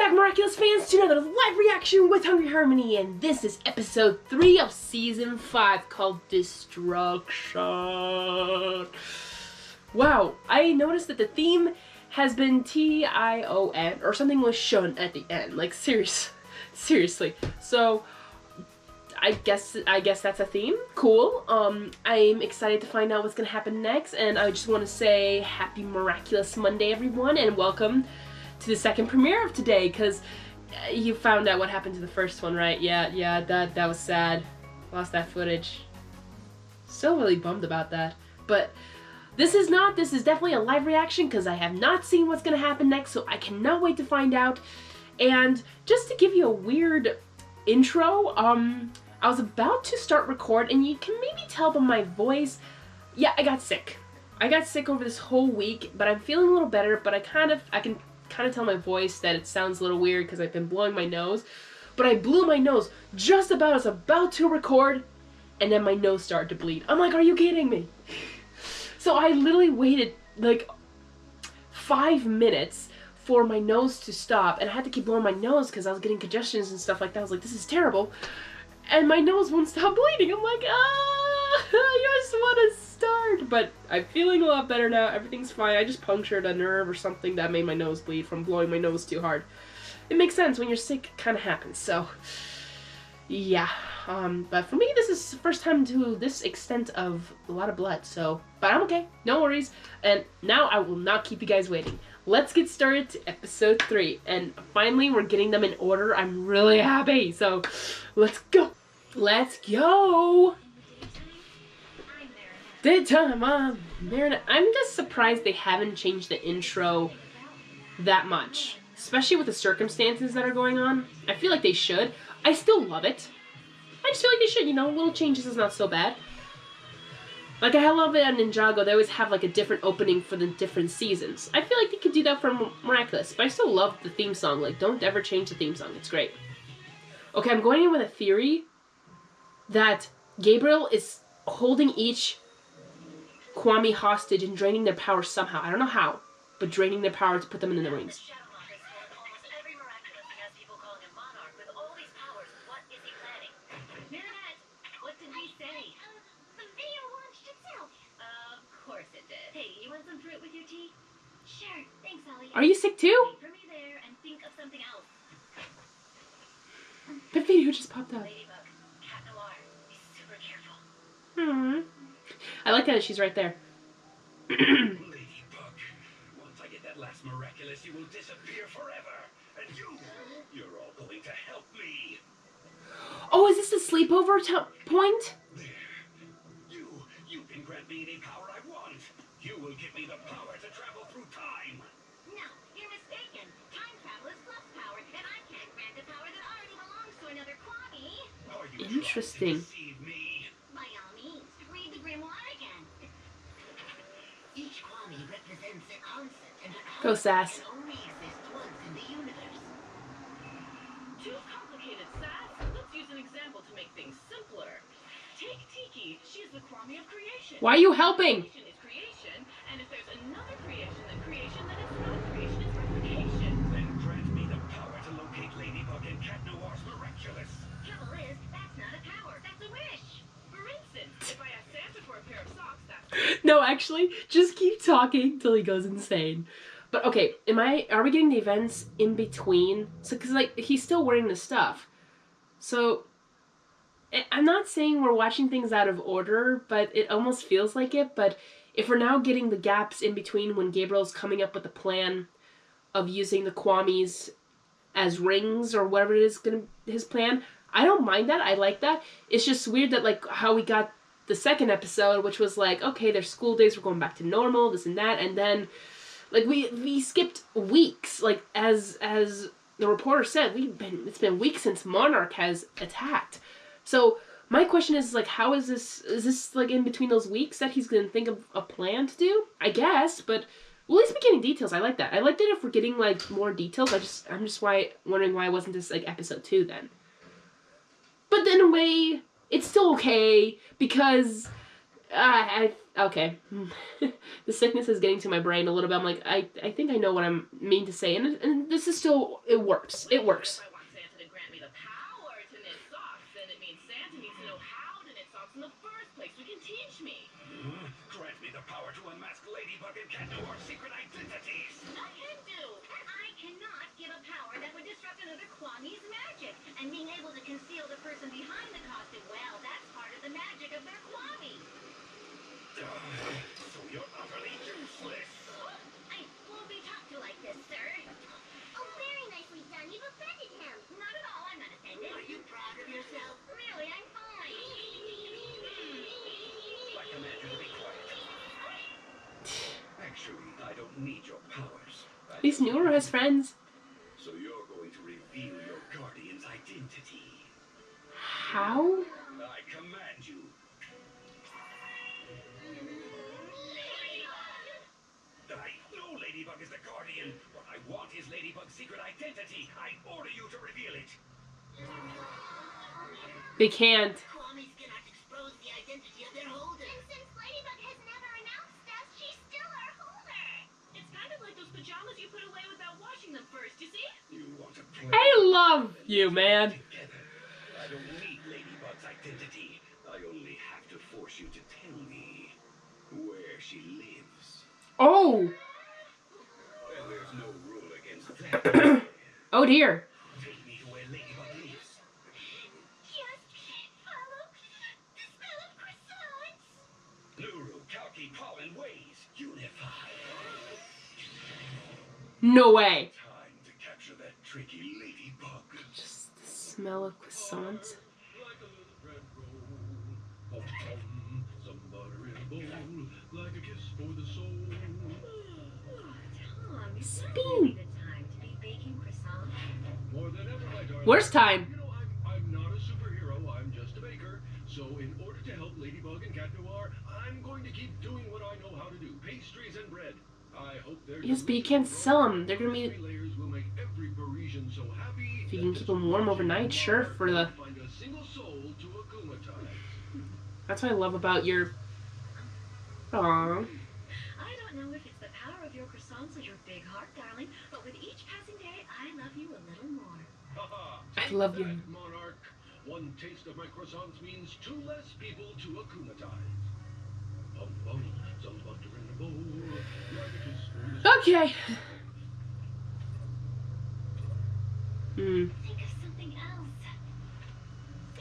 Welcome back, Miraculous fans, to another live reaction with Hungry Harmony, and this is episode 3 of season 5 called Destruction. Wow, I noticed that the theme has been T-I-O-N, or something with shun at the end, like seriously. So, I guess that's a theme. Cool. I'm excited to find out what's gonna happen next, and I just want to say happy Miraculous Monday, everyone, and welcome to the second premiere of today, because you found out what happened to the first one, right? Yeah, that was sad. Lost that footage. Still really bummed about that. But this is definitely a live reaction, because I have not seen what's gonna happen next, so I cannot wait to find out. And just to give you a weird intro, I was about to start record, and you can maybe tell by my voice, yeah, I got sick. I got sick over this whole week, but I'm feeling a little better, but I can kind of tell my voice that it sounds a little weird because I've been blowing my nose. But I blew my nose just about as about to record, and then my nose started to bleed. I'm like, are you kidding me? So I literally waited like 5 minutes for my nose to stop, and I had to keep blowing my nose because I was getting congestions and stuff like that. I was like, this is terrible. And my nose won't stop bleeding. I'm like, I just want to start. But I'm feeling a lot better now. Everything's fine. I just punctured a nerve or something that made my nose bleed from blowing my nose too hard. It makes sense. When you're sick, it kind of happens. So, yeah. But for me, this is the first time to this extent of a lot of blood. So, but I'm okay. No worries. And now I will not keep you guys waiting. Let's get started to episode 3. And finally, we're getting them in order. I'm really happy. So, let's go. Let's go. Daytime, Marinette. I'm just surprised they haven't changed the intro that much. Especially with the circumstances that are going on. I feel like they should. I still love it. I just feel like they should, you know, little changes is not so bad. Like, I love it on Ninjago, they always have, like, a different opening for the different seasons. I feel like they could do that for Miraculous, but I still love the theme song. Like, don't ever change the theme song. It's great. Okay, I'm going in with a theory that Gabriel is holding each Kwami hostage and draining their power somehow. I don't know how, but draining their power to put them in the rings. Sure, thanks, Ollie. Are you sick too? Wait for me there and think of something else. The video just popped up. Ladybug, Cat Noir, be super careful. I like that she's right there. Ladybug, once I get that last Miraculous, you will disappear forever. And you're all going to help me. Oh, is this the sleepover point? There. You can grant me any power I want. You will give me the power to travel through time. No, you're mistaken. Time travel is plus power, and I can't grant a power that already belongs to another Kwami. Are you Interesting. trying to deceive me? By all means, read the grimoire again. Each Kwami represents a concept, and a Go, concept Sass. can only exist once in the universe. Too complicated, Sass. Let's use an example to make things simpler. Take Tiki. She's the Kwami of creation. Why are you helping? Creation is creation, and if there's another creation than creation, then it's not creation, it's replication. Then grant me the power to locate Ladybug and Cat Noir's Miraculous. Trouble is, that's not a power, that's a wish. For instance, if I ask Santa for a pair of socks, that's No, actually, just keep talking till he goes insane. But okay, are we getting the events in between? So, cause like, he's still wearing the stuff. So, I'm not saying we're watching things out of order, but it almost feels like it. But if we're now getting the gaps in between when Gabriel's coming up with the plan of using the Kwamis as rings or whatever it is his plan, I don't mind that. I like that. It's just weird that, like, how we got the second episode, which was like, okay, their school days were going back to normal, this and that, and then like we skipped weeks. Like as the reporter said, it's been weeks since Monarch has attacked. So my question is, like, how is this like in between those weeks that he's gonna think of a plan to do? I guess, but we'll at least be getting details. I like that. I like that if we're getting like more details. I'm just wondering why wasn't this like episode 2 then? But in a way, it's still okay because I Okay. The sickness is getting to my brain a little bit. I'm like, I think I know what I mean to say. And this is still, it works. It works. If I want Santa to grant me the power to knit socks, then it means Santa needs to know how to knit socks in the first place. You can teach me. Grant me the power to unmask Ladybug and Cat Noir's secret identities. I can do. I cannot give a power that would disrupt another Kwami's magic. And being able to conceal the person behind the costume, well, that's part of the magic of their Kwami. So you're utterly useless. I won't be talked to like this, sir. Oh, very nicely done. You've offended him. Not at all. I'm not offended. Are you proud of yourself? Really, I'm fine. I command you to be quiet. Actually, I don't need your powers. At least Nuru has friends. So you're going to reveal your guardian's identity. How? I command you. I know Ladybug is the guardian. What I want is Ladybug's secret identity. I order you to reveal it. They can't. Kwamis cannot expose the identity of their holder. And since Ladybug has never announced us, she's still our holder. It's kind of like those pajamas you put away without washing them first, you see? You want to play? I love you, man. Together. I don't need Ladybug's identity. I only have to force you to tell me where she lives. Oh. And there's no rule against that. Oh dear. Take me to where Ladybug lives. Just follow the smell of croissants. Nuru, Kalki, Pollen, Ways, unify. No way. Time to capture that tricky Ladybug. Just the smell of croissants. Like a little bread roll. Some butter in a bowl. Like a kiss for the soul. Tom, it's Spin. not really the time to be baking croissants. More than ever, my darling. Worst time. You know, I'm not a superhero. I'm just a baker. So in order to help Ladybug and Cat Noir, I'm going to keep doing what I know how to do. Pastries and bread. I hope they're Yes, but you can't sell them. They're gonna be. layers will make every Parisian so happy. If you can keep them warm overnight, sure. For the. Find a single soul to acclimatize. That's what I love about your. Aww. I don't know if it's the power of your croissants or your big heart, darling, but with each passing day, I love you a little more. I love you. Monarch. One taste of my croissants means 2 less people to acclimatize. Some butter in a bowl. Like a kiss for the Okay. Hmm. Think of something else.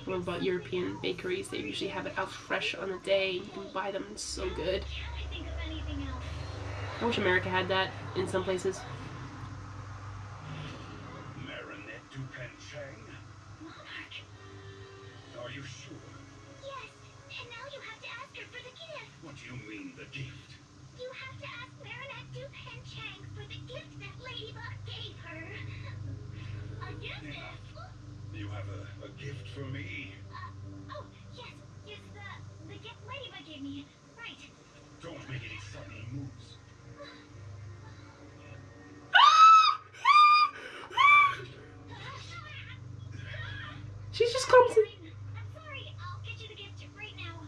What about European bakeries? They usually have it out fresh on the day. You can buy them. It's so good. Can I think of anything else? I wish America had that in some places. Marinette du Panchang? Monarch. Are you sure? Yes, and now you have to ask her for the gift. What do you mean, the gift? You have to ask Marinette du Panchang for the gift that Ladybug gave her. A gift? You have a gift for me? Oh, yes, the gift Ladybug gave me. Right. Don't make any sudden moves. She's just clumsy. I'm sorry. I'll get you the gift right now.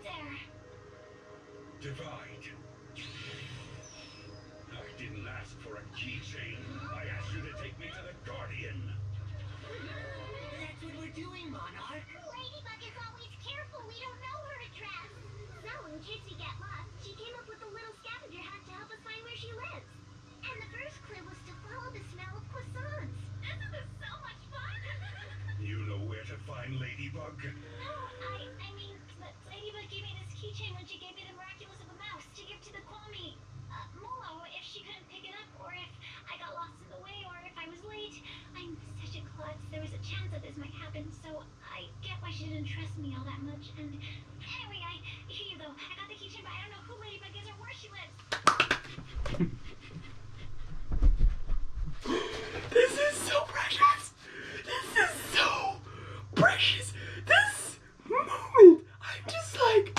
There. Divide. I didn't ask for a keychain. I asked you to take me to the Guardian. That's what we're doing, Monarch. Ladybug is always careful. We don't know her address. So in case we get lost, she came up with a little scavenger hat to help us find where she lives. And the first clue was to follow the smell of croissants. Isn't this so much fun? You know where to find Ladybug? No, I mean, Ladybug gave me this keychain when she gave me the Miraculous of a mouse to give to the Kwami Molo if she couldn't pick it up, or if I got lost in the way, or if I was late. I'm such a klutz. There was a chance that this might happen, so I get why she didn't trust me all that much. And anyway, I hear you though. I got the keychain, but I don't know who Ladybug is or where she lives. This is so precious. This is so precious. This moment, I'm just like.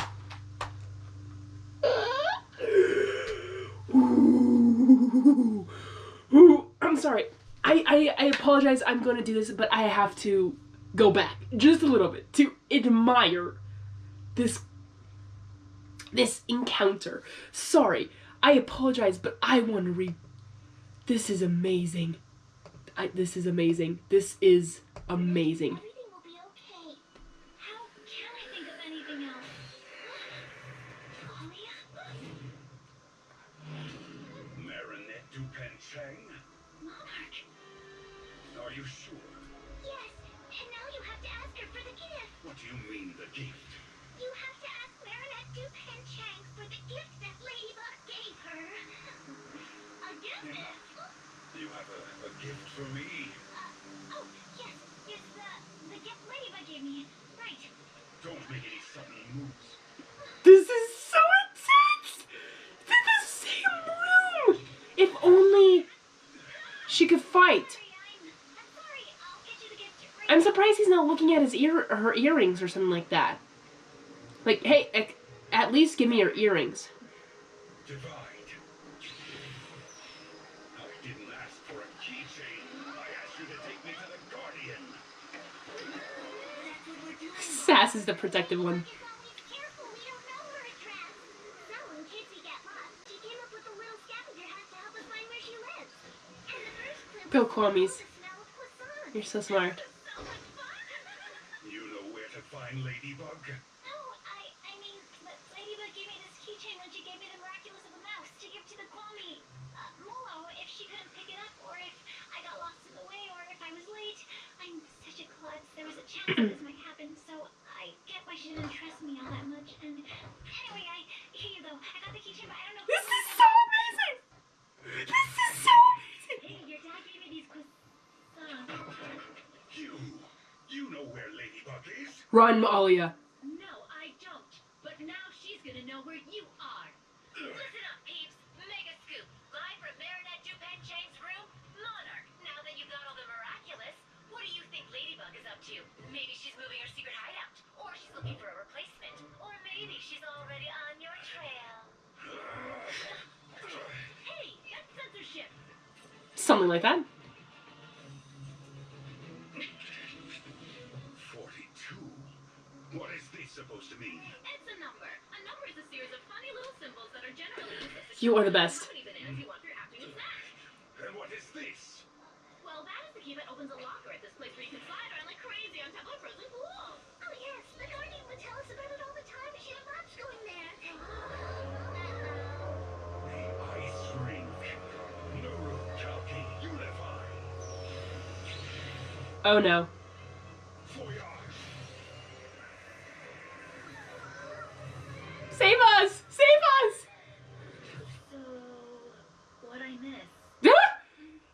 Ooh. I'm sorry. I apologize. I'm going to do this, but I have to go back just a little bit to admire this encounter. Sorry, I apologize, but I want to read. This is amazing. This is amazing. This is amazing. Everything will be okay. How can I think of anything else? Sophia? Marinette Dupenchang? Monarch? Are you sure? Yes, and now you have to ask her for the gift. What do you mean, the gift? You have to ask Marinette Dupenchang for the gift that Ladybug gave her. A gift? You have a gift for me? Oh, yes, the gift Ladybug gave me. Right. Don't make any sudden moves. This is so intense! They're the same room! If only she could fight. I'm sorry. I'll get you the gift right I'm surprised he's not looking at her earrings or something like that. Like, hey, at least give me your earrings. Divide. I didn't ask for a keychain. I asked you to take me to the Guardian. That's what we're doing. Sass is the protective one. Is always careful. We don't know her address. So, in case we get lost, she came up with a little scavenger hat to help us find where she lives. And the first clue Bill was Kwamis. the smell of croissants. You're so smart. So much fun. You know where to find Ladybug? No, I mean, Ladybug gave me this keychain when she gave me the Miraculous of a mouse to give to the Kwami Molo if she couldn't pick it up, or if I got lost in the way, or if I was late. I'm such a klutz. There was a chance that this might happen, so I get why she didn't trust me all that much. And anyway, here you go. I got the keychain, but I don't know. This is so amazing! This is so amazing! Hey, your dad gave me these croissants. You know where Ladybug is? Run, Malia. No, I don't. But now she's gonna know where you are. Listen up, peeps. Mega scoop. Live from Marinette Dupenchang's room. Monarch, now that you've got all the Miraculous, what do you think Ladybug is up to? Maybe she's moving her secret hideout. Or she's looking for a replacement. Or maybe she's already on your trail. Hey, that's censorship. Something like that. 42. What is this supposed to mean? It's a number. A number is a series of funny little symbols that are generally used as You are the best. How many bananas you want for your afternoon snack? And what is this? Well, that is the key that opens a locker at this place where you can slide around like crazy on top of a frozen pool. Oh yes, the Guardian would tell us about it all the time. She had labs going there. The ice rink. Neurokalki Unify. Oh no. Voyage. Save us! Save us! So, what I miss?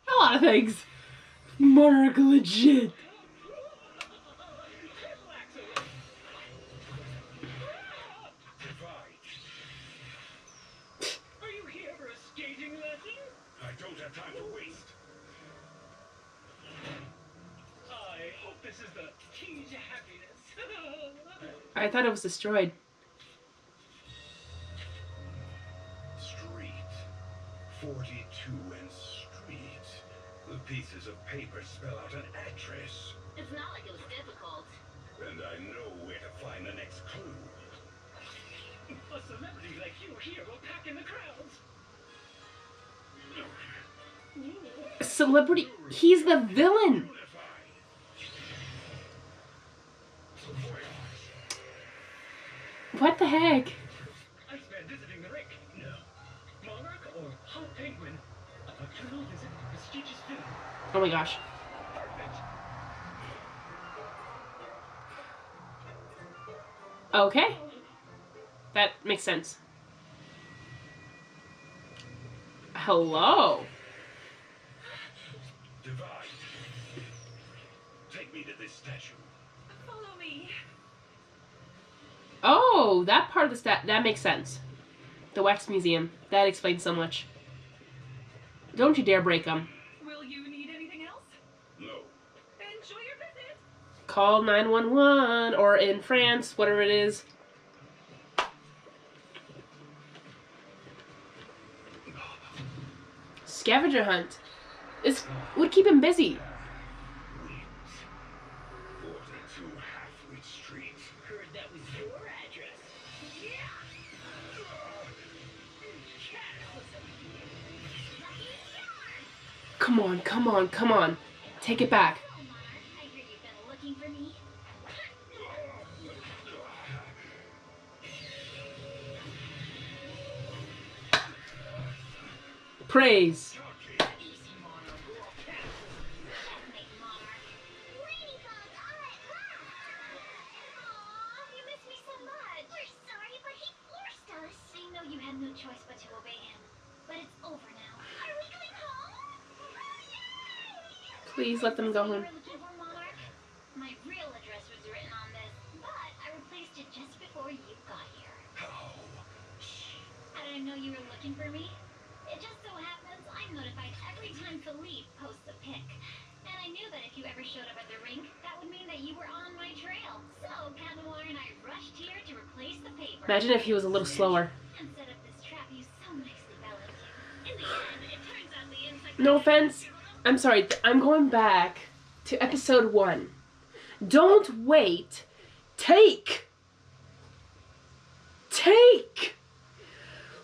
A lot of things. Monarch legit. Divide. Are you here for a skating lesson? I don't have time to waste. I hope this is the key to happiness. I thought it was destroyed. Street. 42 and Street. The pieces of paper spell out an address. It's not like it was difficult. And I know where to find the next clue. A celebrity like you here will pack in the crowds. Celebrity. He's the villain. Unify. Voyage. What the heck? I spent visiting the rink. No. Monarch or Hot Penguin. A nocturnal visit to prestigious film. Oh my gosh. Perfect. Okay. That makes sense. Hello. Divide. Take me to this statue. Follow me. Oh, that part of the that makes sense. The wax museum. That explains so much. Don't you dare break them. Will you need anything else? No. Enjoy your visit. Call 911 or in France, whatever it is. Scavenger hunt. This would keep him busy. Wings. Come on, come on, come on. Take it back. Oh, Monarch, I hear you've been looking for me. Praise. Easy, Monarch. Checkmate, Monarch. Ladybug, all at last! Aw, you miss me so much. We're sorry, but he forced us. I know you had no choice but to obey him. But it's over now. Are we going home? Yay! Please let them go home. You were looking for, Monarch? My real address was written on this, but I replaced it just before you got here. How? I didn't know you were looking for me. It just so happens I'm notified every time Philippe posts a pic. And I knew that if you ever showed up at the rink, that would mean that you were on my trail. So Cat Noir and I rushed here to replace the paper. Imagine if he was a little slower. And set up this trap you so nicely balanced. In the end, it turns out the insect... No offense. I'm sorry. I'm going back to episode 1. Don't wait. Take.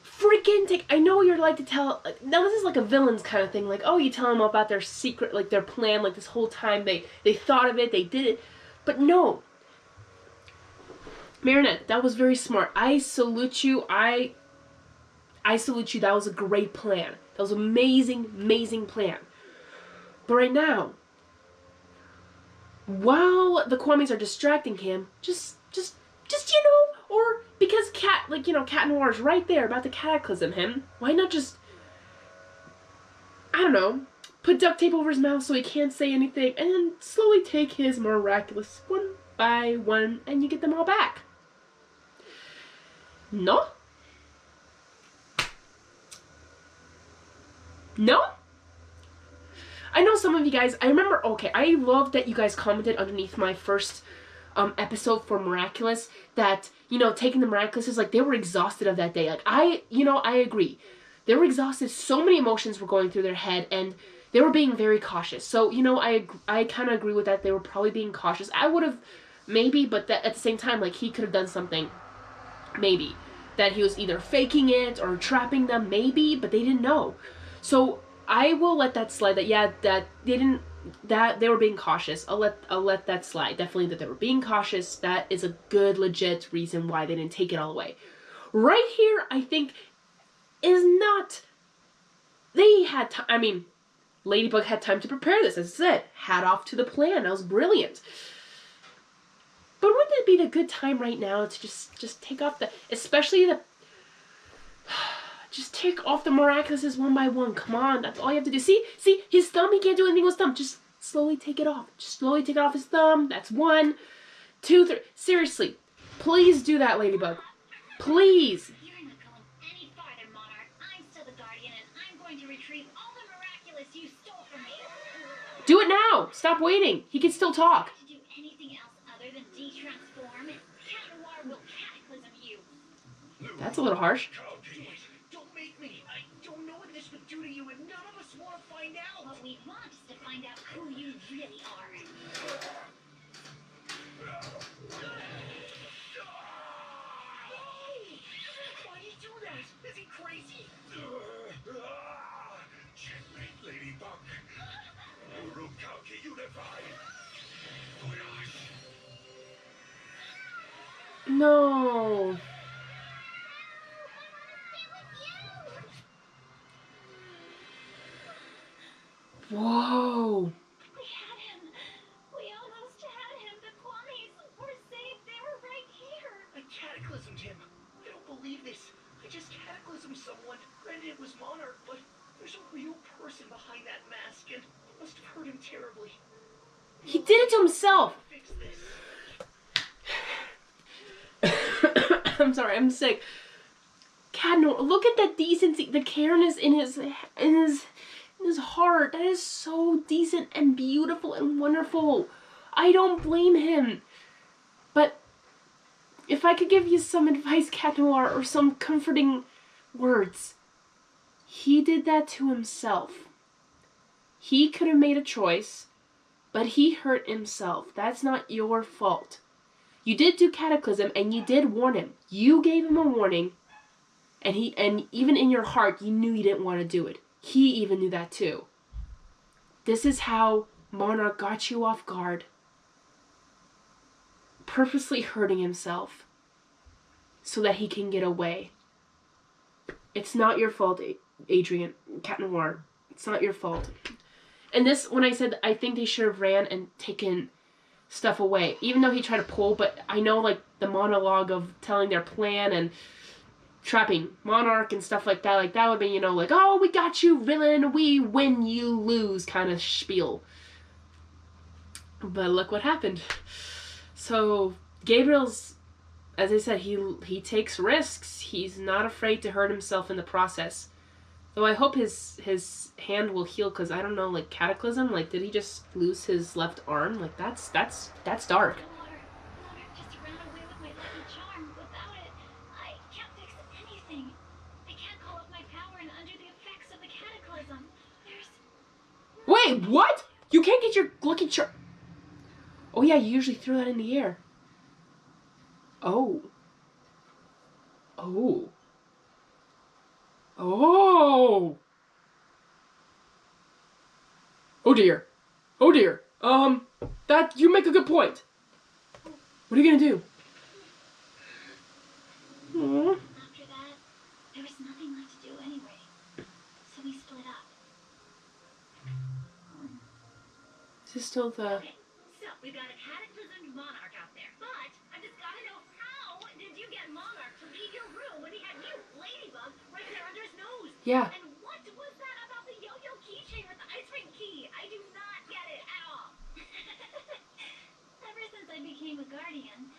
Freaking take. I know you're like to tell. Now this is like a villain's kind of thing. Like, oh, you tell them about their secret, like their plan. Like this whole time they thought of it, they did it. But no. Marinette, that was very smart. I salute you. I salute you. That was a great plan. That was an amazing plan. But right now, while the Kwamis are distracting him, just you know, or because Cat Noir is right there about to cataclysm him, why not just, I don't know, put duct tape over his mouth so he can't say anything, and then slowly take his Miraculous one by one, and you get them all back. No? No? I know some of you guys, I remember, okay, I love that you guys commented underneath my first episode for Miraculous that, you know, taking the Miraculous is like they were exhausted of that day. Like, I agree. They were exhausted. So many emotions were going through their head and they were being very cautious. So, you know, I kind of agree with that. They were probably being cautious. I would have maybe, but that at the same time, like, he could have done something, maybe, that he was either faking it or trapping them, maybe, but they didn't know. So I will let that slide. That, yeah, that they didn't, that they were being cautious. I'll let that slide. Definitely that they were being cautious. That is a good, legit reason why they didn't take it all away. Right here, I think, is not, they had time, I mean, Ladybug had time to prepare this, as I said. Hat off to the plan. That was brilliant. But wouldn't it be a good time right now to just take off the, especially the, just take off the Miraculouses one by one. Come on, that's all you have to do. See, his thumb, he can't do anything with his thumb. Just slowly take it off. Just slowly take it off his thumb. That's 1, 2, 3. Seriously, please do that, Ladybug. Please. You're not going any farther, Monarch. I'm still the Guardian, and I'm going to retrieve all the Miraculous you stole from me. Do it now. Stop waiting. He can still talk. To do anything else other than de-transform, Cat Noir will cataclysm you. That's a little harsh. Don't make me. I don't know what this would do to you, and none of us want to find out. What we want is to find out who you really are. Why do you do that? Is he crazy? Checkmate, Ladybug. Urukauki unified. Voyage. No. Whoa. We had him. We almost had him. The Kwamis were safe. They were right here. I cataclysmed him. I don't believe this. I just cataclysmed someone. Granted, it was Monarch, but there's a real person behind that mask, and it must have hurt him terribly. He did it to himself. Fix this. I'm sorry, I'm sick. Cat Noir, look at that decency, the careness in his heart. That is so decent and beautiful and wonderful. I don't blame him. But if I could give you some advice, Cat Noir, or some comforting words, he did that to himself. He could have made a choice, but he hurt himself. That's not your fault. You did do cataclysm, and you did warn him. You gave him a warning, and even in your heart, you knew you didn't want to do it. He even knew that too. This is how Monarch got you off guard. Purposely hurting himself so that he can get away. It's not your fault, Adrian, Cat Noir. It's not your fault. And this, when I said I think they should have ran and taken stuff away, even though he tried to pull, but I know like the monologue of telling their plan and trapping Monarch and stuff like that would be, you know, like, oh, we got you, villain, we win, you lose kind of spiel. But look what happened. So Gabriel's, as I said, he takes risks. He's not afraid to hurt himself in the process. Though I hope his hand will heal, because I don't know, like Cataclysm, like did he just lose his left arm? Like that's dark. Monarch just ran away with my lucky charm. Without it, I can't fix anything. I can't call up my power and undo the effects of the cataclysm. There's... Wait, what? You can't get your lucky charm. Oh yeah, you usually throw that in the air. Oh. Oh. Oh. Oh dear. Oh dear. That, you make a good point. What are you gonna do? Aww. After that, there was nothing left to do anyway. So we split up. Is this still the... Okay, so we've got a cataclysmed Monarch out there, but I just gotta know, how did you get Monarch to leave your room when he had you, Ladybug, right there under his nose? Yeah. And what was that about the yo-yo keychain with the ice rink key? I do not get it at all. Ever since I became a guardian,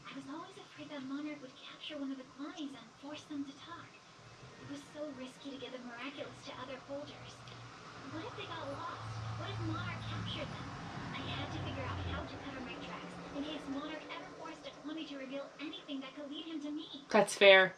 I was always afraid that Monarch would capture one of the Kwamis and force them to talk. It was so risky to give the Miraculous to other holders. What if they got lost? What if Monarch captured them? I had to figure out how to cover my tracks in case Monarch ever forced a Kwami to reveal anything that could lead him to me. That's fair.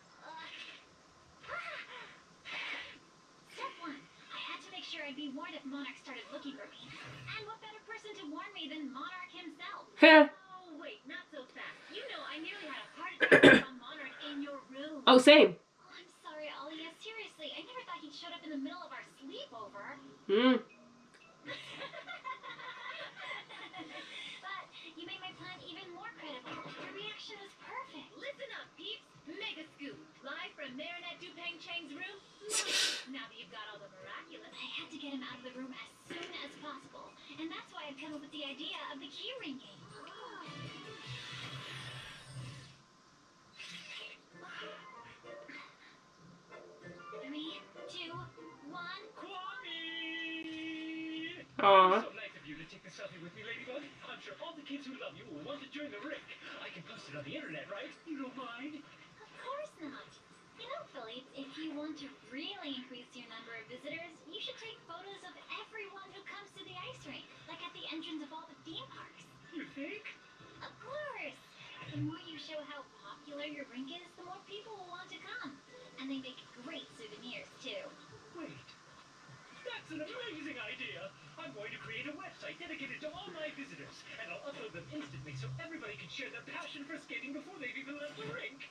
Step 1. I had to make sure I'd be warned if Monarch started looking for me. And what better person to warn me than Monarch himself? Oh, wait, not so fast. You know, I nearly had a heart attack on Monarch in your room. Oh, same. Oh, I'm sorry, Alia. Seriously, I never thought he'd showed up in the middle of our sleepover. Hmm. But you made my plan even more credible. Your reaction was perfect. Listen up, peeps. Mega Scoop, live from Marinette Dupeng Chang's room. Now that you've got all the Miraculous. I had to get him out of the room as soon as possible. And that's why I've come up with the idea of the key ring game. 3, 2, 1. Kwami! Aw. So nice of you to take the selfie with me, Ladybug. I'm sure all the kids who love you will want to join the ring. I can post it on the internet, right? You don't mind? Of course not. You know, Philippe, if you want to really increase your number of visitors, you should take photos of everyone who comes to the ice rink, like at the entrance of all the theme parks. You think? Of course. The more you show how popular your rink is, the more people will want to come. And they make great souvenirs, too. Wait. That's an amazing idea. I'm going to create a website dedicated to all my visitors, and I'll upload them instantly so everybody can share their passion for skating before they've even left the rink.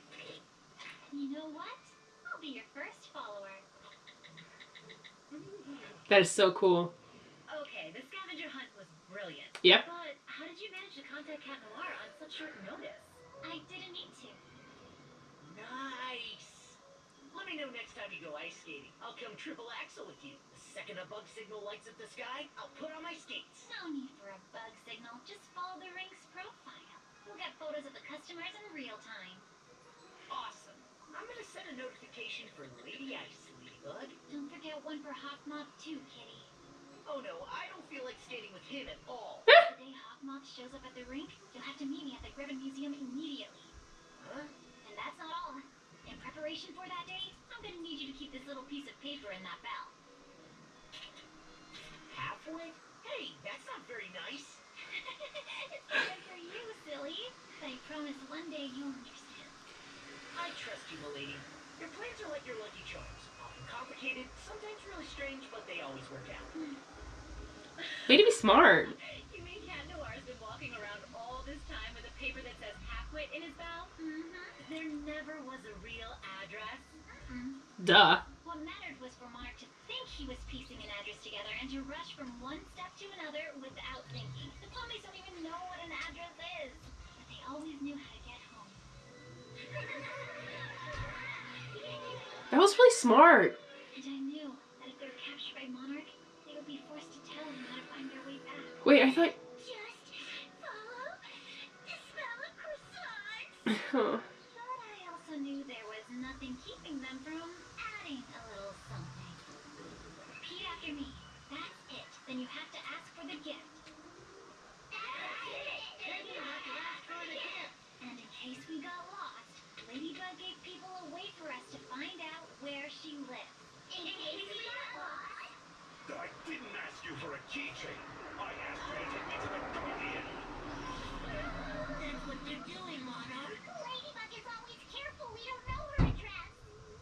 You know what? I'll be your first follower. That is so cool. Okay, the scavenger hunt was brilliant. Yep. But how did you manage to contact Cat Noir on such short notice? I didn't need to. Nice. Let me know next time you go ice skating. I'll come triple axle with you. The second a bug signal lights up the sky, I'll put on my skates. No need for a bug signal. Just follow the rink's profile. We'll get photos of the customers in real time. Awesome. I'm gonna set a notification for Lady Ice, Ladybug. Don't forget one for Hawkmoth too, Kitty. Oh no, I don't feel like skating with him at all. The day Hawkmoth shows up at the rink, you'll have to meet me at the Griffin Museum immediately. Huh? And that's not all. In preparation for that day, I'm gonna need you to keep this little piece of paper in that bell. Halfway? Hey, that's not very nice. It's good for you, silly. But I promise one day you'll understand. I trust you, milady. Your plans are like your lucky charms. Often complicated, sometimes really strange, but they always work out. Way to be smart. You mean Cat Noir's been walking around all this time with a paper that says halfwit in his bell? There never was a real address. Duh. What mattered was for Monarch to think he was piecing an address together and to rush from one step That was really smart. And I knew that if they were captured by Monarch, they would be forced to tell him how to find their way back. Wait, I thought... Just follow the smell of croissants. Huh. But I also knew there was nothing keeping them from adding a little something. Repeat after me. That's it. Then you have to ask for the gift. That's it. Then you have to ask for the gift. And in case we got lost, Ladybug gave people a way for us to find out where she lives. In case we got lost? I didn't ask you for a keychain. I asked you to take me to the Guardian. That's what they're doing, Monarch. Ladybug is always careful. We don't know her address.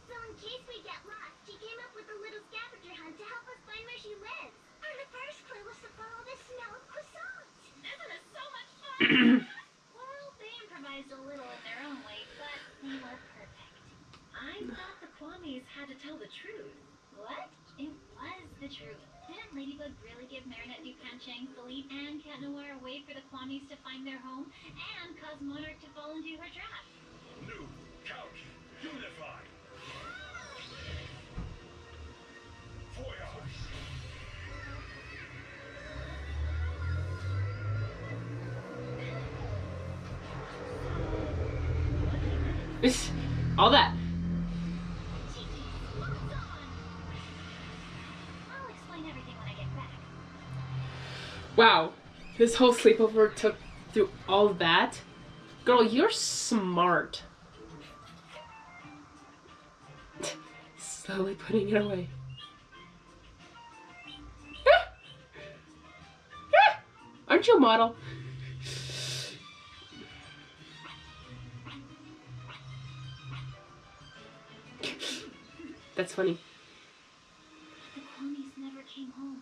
So in case we get lost, she came up with a little scavenger hunt to help us find where she lives. And the first clue was to follow the smell of croissants. Isn't it so much fun? Well, they improvised a little in their own way, but they were perfect. I thought the Kwamis had to tell the truth. What? It was the truth. Didn't Ladybug really give Marinette Dupain, Philippe, and Cat Noir a way for the Kwamis to find their home and cause Monarch to fall into her trap? New couch. Unify. Voyage. All that. I'll explain everything when I get back. Wow. This whole sleepover took through all of that? Girl, you're smart. Slowly putting it away. Aren't you a model? That's funny. The Kwamis never came home.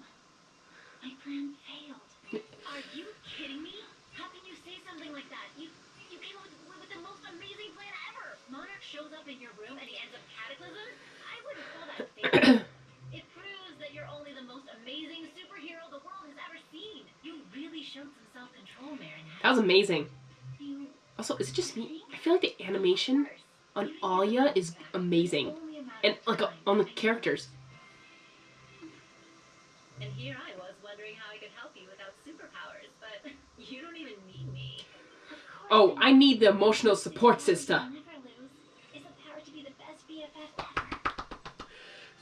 My plan failed. Are you kidding me? How can you say something like that? You came up with the most amazing plan ever. Monarch shows up in your room and he ends up cataclysm? I wouldn't call that failure. It proves that you're only the most amazing superhero the world has ever seen. You really showed some self-control, Marinette. That was amazing. You Also, is it just me? I feel like the animation on Alia is amazing. And like on the characters. And here I was wondering how I could help you without superpowers, but you don't even need me. Oh, I need the emotional support system. Never lose is the power to be the best BFF ever.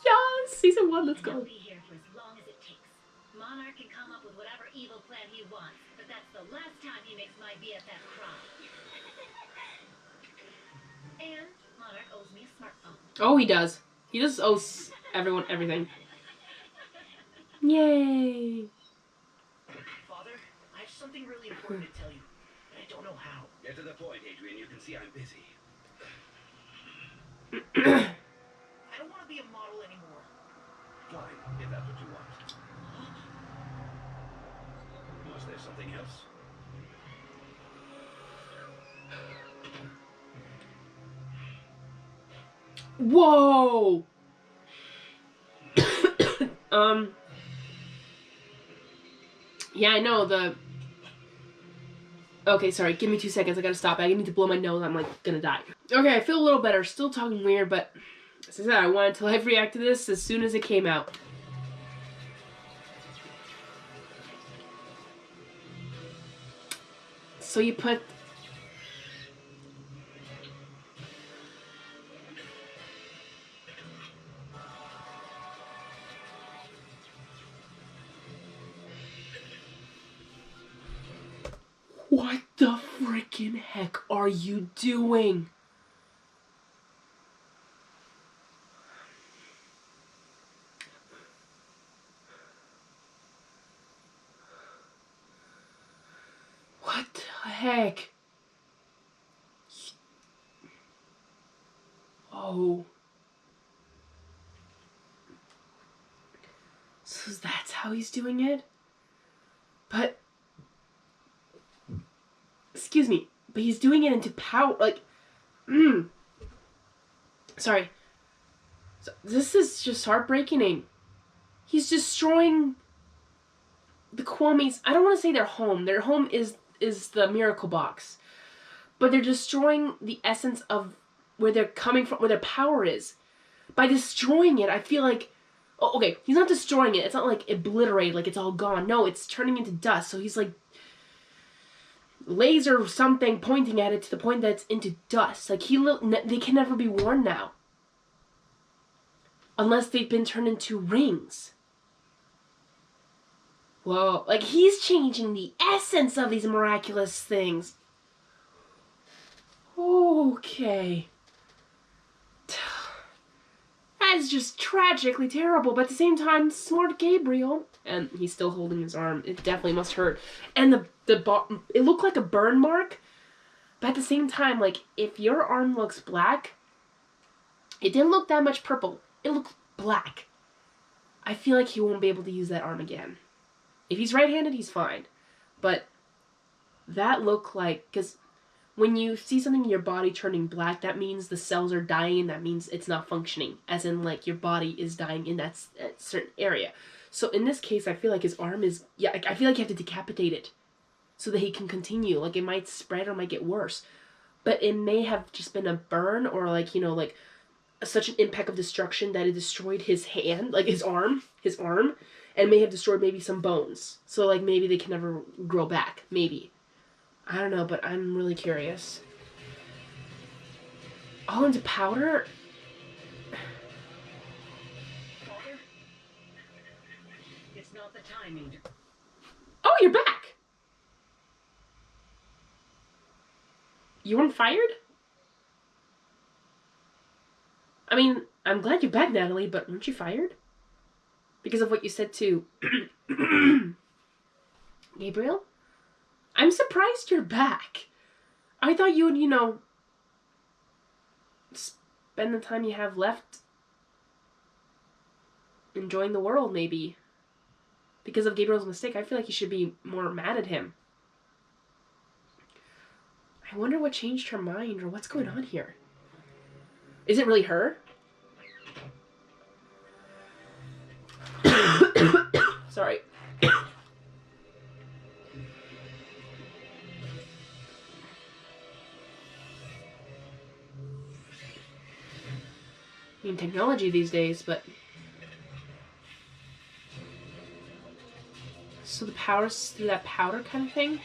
Yes, season 1, let's And I'll go. be here for as long as it takes. Monarch can come up with whatever evil plan he wants, but that's the last time he makes my BFF cry. And Monarch owes me a smartphone. Oh, he does. He does owe everyone everything. Yay. Father, I have something really important to tell you, but I don't know how. Get to the point, Adrian. You can see I'm busy. I don't want to be a model anymore. Fine, if that's what you want. Was there something else? Whoa! Yeah, I know, Okay, sorry, give me 2 seconds, I gotta stop. I need to blow my nose, I'm like gonna die. Okay, I feel a little better, still talking weird, but as I said, I wanted to live react to this as soon as it came out. So you put... What the freaking heck are you doing? What the heck? Oh. So that's how he's doing it? But... Excuse me, but he's doing it into power, like, Sorry. So this is just heartbreaking. He's destroying the Kwamis. I don't want to say their home. Their home is the Miracle Box. But they're destroying the essence of where they're coming from, where their power is. by destroying it, I feel like, oh, okay, he's not destroying it. It's not like obliterated, like it's all gone. No, it's turning into dust. So he's like laser something pointing at it to the point that it's into dust. Like they can never be worn now. Unless they've been turned into rings. Whoa, like he's changing the essence of these miraculous things. Okay. That is just tragically terrible, but at the same time, smart Gabriel. And he's still holding his arm. It definitely must hurt. And it looked like a burn mark, but at the same time, like, if your arm looks black, it didn't look that much purple. It looked black. I feel like he won't be able to use that arm again. If he's right-handed, he's fine. But that looked like, because when you see something in your body turning black, that means the cells are dying, that means it's not functioning. As in, like, your body is dying in that certain area. So in this case, I feel like his arm is, yeah, I feel like you have to decapitate it so that he can continue. Like, it might spread or might get worse. But it may have just been a burn or, like, you know, like, such an impact of destruction that it destroyed his hand, like his arm, and may have destroyed maybe some bones. So, like, maybe they can never grow back. Maybe. I don't know, but I'm really curious. All into powder? Father? It's not the timing. Oh, you're back! You weren't fired? I mean, I'm glad you're back, Natalie, but weren't you fired? Because of what you said to Gabriel? I'm surprised you're back. I thought you would, you know, spend the time you have left enjoying the world, maybe. Because of Gabriel's mistake, I feel like you should be more mad at him. I wonder what changed her mind, or what's going on here. Is it really her? Sorry. I mean, technology these days, but... So the power's through that powder kind of thing?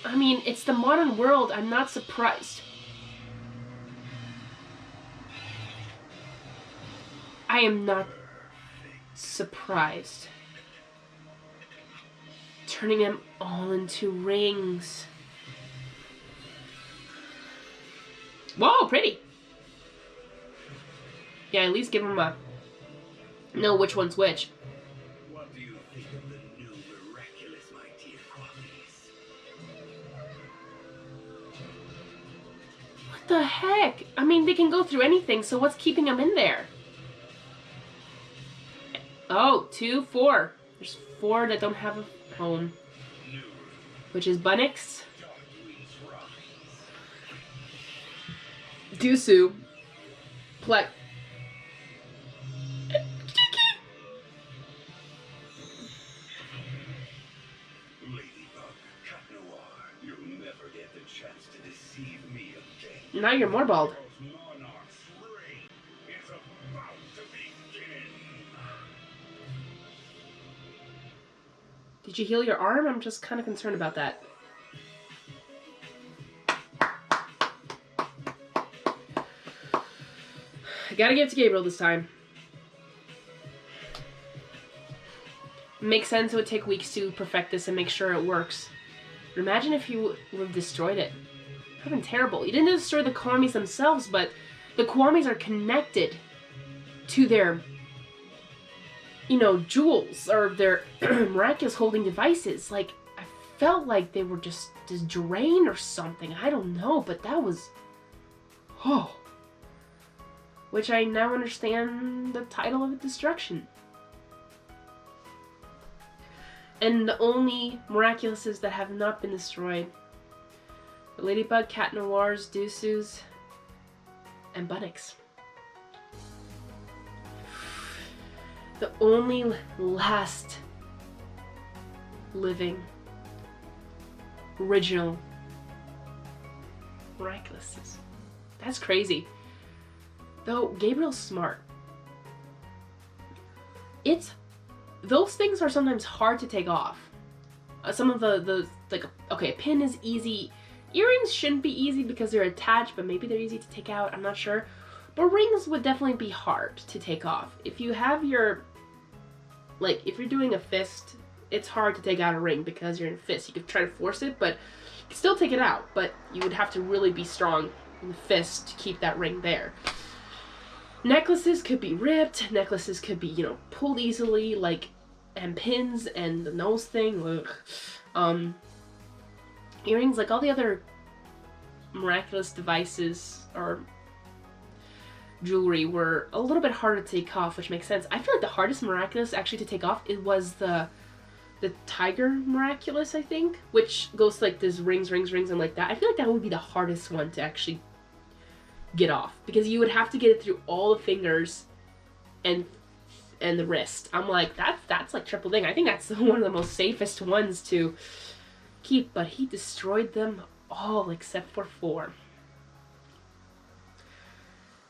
I mean, it's the modern world. I'm not surprised. I am not surprised. Turning them all into rings. Whoa, pretty. Yeah, at least give them a... know which one's which. What do you think of the new Miraculous, my dear Kwamis? What the heck? I mean, they can go through anything, so what's keeping them in there? Oh, 2, 4. There's 4 that don't have a home. Which is Bunnix, Dusu, Plek. You'll never get the chance to deceive me again. Now you're more bald. Monarch's reign is about to begin. Did you heal your arm? I'm just kind of concerned about that. I gotta give it to Gabriel this time. Makes sense it would take weeks to perfect this and make sure it works. But imagine if you would have destroyed it. It would have been terrible. You didn't destroy the Kwamis themselves, but the Kwamis are connected to their, you know, jewels or their miraculous holding devices. Like, I felt like they were just drained or something. I don't know, but that was... Oh. Which I now understand the title of the destruction. And the only Miraculouses that have not been destroyed. The Ladybug, Cat Noirs, Dusus, and Bunnix. The only last living original Miraculouses. That's crazy. Though Gabriel's smart. Those things are sometimes hard to take off. Some of the like, okay, a pin is easy. Earrings shouldn't be easy because they're attached, but maybe they're easy to take out. I'm not sure. But rings would definitely be hard to take off. If you have your, like, if you're doing a fist, it's hard to take out a ring because you're in a fist. You could try to force it, but you can still take it out. But you would have to really be strong in the fist to keep that ring there. Necklaces could be ripped. Necklaces could be, you know, pulled easily, like, and pins and the nose thing. Ugh. Earrings, like all the other Miraculous devices or jewelry, were a little bit harder to take off, which makes sense. I feel like the hardest Miraculous actually to take off, it was the Tiger Miraculous, I think, which goes like this rings, and like that. I feel like that would be the hardest one to actually get off, because you would have to get it through all the fingers and the wrist. I'm like, that's like triple ding. I think that's one of the most safest ones to keep, but he destroyed them all except for 4.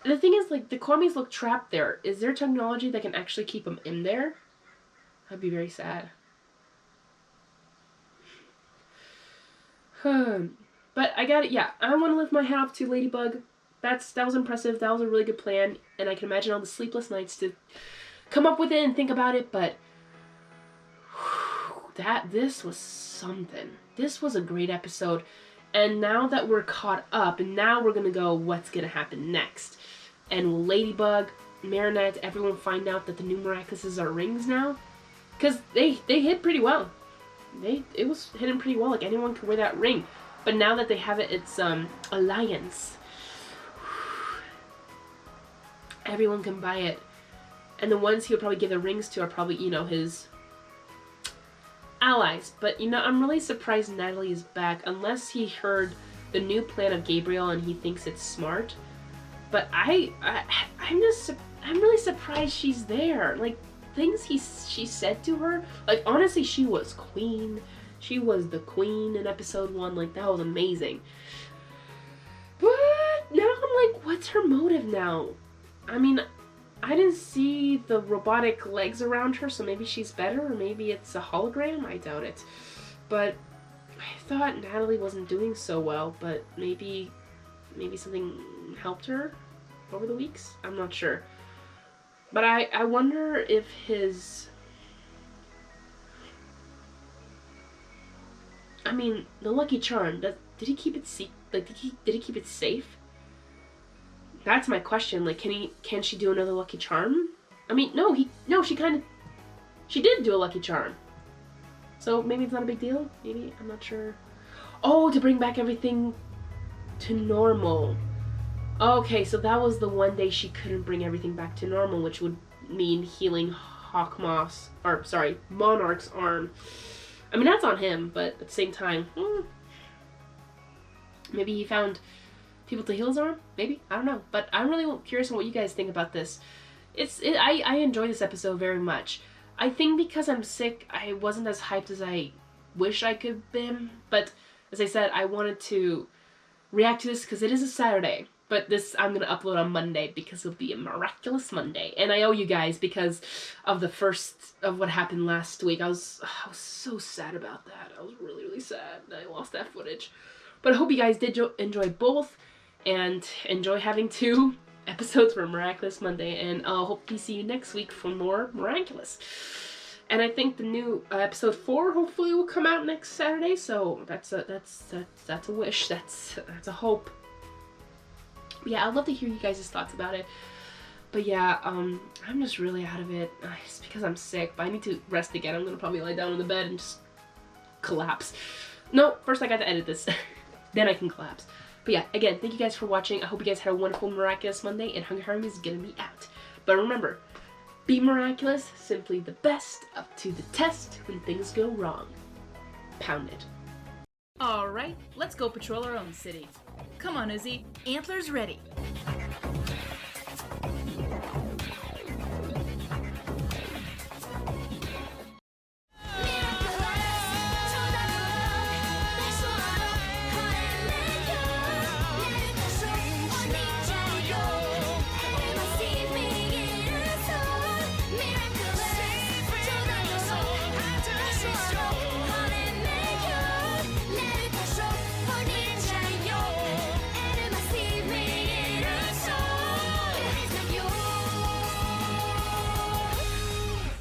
The thing is, like, the Kwamis look trapped there. Is there technology that can actually keep them in there? That'd be very sad. But I got it. Yeah, I want to lift my hat off to Ladybug. That was impressive. That was a really good plan, and I can imagine all the sleepless nights to come up with it and think about it. But this was something. This was a great episode, and now that we're caught up, and now we're gonna go, what's gonna happen next? And will Ladybug, Marinette, everyone find out that the new Miraculouses are rings now? Because they hit pretty well. It was hidden pretty well. Like, anyone could wear that ring. But now that they have it, it's alliance. Everyone can buy it. And the ones he would probably give the rings to are probably, you know, his allies. But, you know, I'm really surprised Natalie is back, unless he heard the new plan of Gabriel and he thinks it's smart. But I'm really surprised she's there. Like, things she said to her, like, honestly, she was queen. She was the queen in episode 1. Like, that was amazing. But now I'm like, what's her motive now? I mean, I didn't see the robotic legs around her, so maybe she's better, or maybe it's a hologram. I doubt it. But I thought Natalie wasn't doing so well, but maybe something helped her over the weeks? I'm not sure. But I wonder if his... I mean, the Lucky Charm, did he keep it did he keep it safe? That's my question. Like, can she do another Lucky Charm? I mean, no, she did do a Lucky Charm. So maybe it's not a big deal? Maybe, I'm not sure. Oh, to bring back everything to normal. Okay, so that was the one day she couldn't bring everything back to normal, which would mean healing Monarch's arm. I mean, that's on him, but at the same time, maybe he found people to heal his arm? Maybe? I don't know. But I'm really curious on what you guys think about this. I enjoy this episode very much. I think because I'm sick, I wasn't as hyped as I wish I could have been. But as I said, I wanted to react to this because it is a Saturday. But this I'm going to upload on Monday because it'll be a Miraculous Monday. And I owe you guys because of what happened last week. I was so sad about that. I was really, really sad that I lost that footage. But I hope you guys did enjoy both and enjoy having 2 episodes for Miraculous Monday. And I'll hope to see you next week for more Miraculous. And I think the new episode 4 hopefully will come out next Saturday. So that's a wish. That's a hope. Yeah, I'd love to hear you guys' thoughts about it. But yeah, I'm just really out of it. It's because I'm sick, but I need to rest again. I'm gonna probably lie down in the bed and just collapse. No, first I got to edit this. Then I can collapse. But yeah, again, thank you guys for watching. I hope you guys had a wonderful Miraculous Monday, and Hungary is gonna be out. But remember, be miraculous, simply the best, up to the test when things go wrong. Pound it. Alright, let's go patrol our own city. Come on, Özzi. Antlers ready.